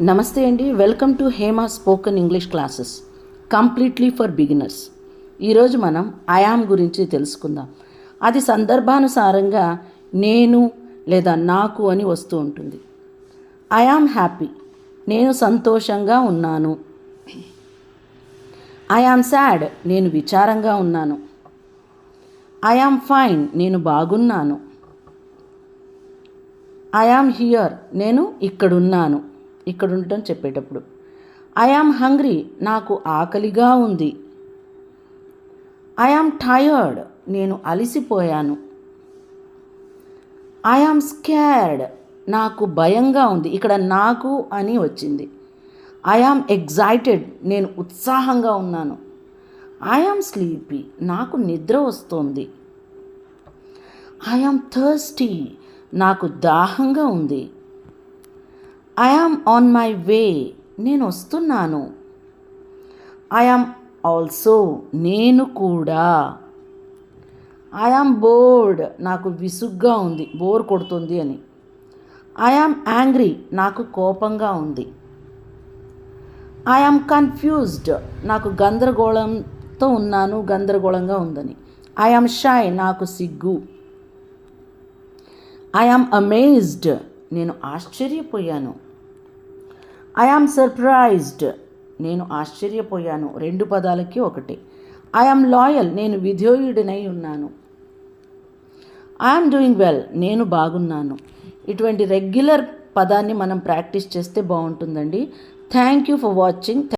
నమస్తే అండి. Welcome to Hema spoken English classes completely for beginners. ఈరోజు మనం ఐయామ్ గురించి తెలుసుకుందాం. అది సందర్భానుసారంగా నేను లేదా నాకు అని వస్తూ ఉంటుంది. ఐయామ్ హ్యాపీ, నేను సంతోషంగా ఉన్నాను. ఐయామ్ సాడ్, నేను విచారంగా ఉన్నాను. ఐయామ్ ఫైన్, నేను బాగున్నాను. ఐయామ్ హియర్, నేను ఇక్కడున్నాను. ఇక్కడ ఉండటం చెప్పేటప్పుడు. ఐయామ్ హంగ్రీ, నాకు ఆకలిగా ఉంది. ఐయామ్ టయర్డ్, నేను అలసిపోయాను. ఐయామ్ స్కేర్డ్, నాకు భయంగా ఉంది. ఇక్కడ నాకు అని వచ్చింది. ఐయామ్ ఎగ్జైటెడ్, నేను ఉత్సాహంగా ఉన్నాను. ఐయామ్ స్లీపీ, నాకు నిద్ర వస్తోంది. ఐయామ్ థర్స్టీ, నాకు దాహంగా ఉంది. ఐయామ్ ఆన్ మై వే, నేను వస్తున్నాను. ఐయామ్ ఆల్సో, నేను కూడా. ఐయామ్ బోర్డ్, నాకు విసుగ్గా ఉంది, బోర్ కొడుతుంది అని. ఐయామ్ యాంగ్రీ, నాకు కోపంగా ఉంది. ఐయామ్ కన్ఫ్యూజ్డ్, నాకు గందరగోళంగా ఉందని. ఐయామ్ షై, నాకు సిగ్గు. ఐయామ్ అమేజ్డ్, నేను ఆశ్చర్యపోయాను. ఐయామ్ సర్ప్రైజ్డ్, నేను ఆశ్చర్యపోయాను. రెండు పదాలకి ఒకటే. ఐయామ్ లాయల్, నేను విధేయుడినై ఉన్నాను. ఐయామ్ డూయింగ్ వెల్, నేను బాగున్నాను. ఇటువంటి రెగ్యులర్ పదాన్ని మనం ప్రాక్టీస్ చేస్తే బాగుంటుందండి. Thank you for watching.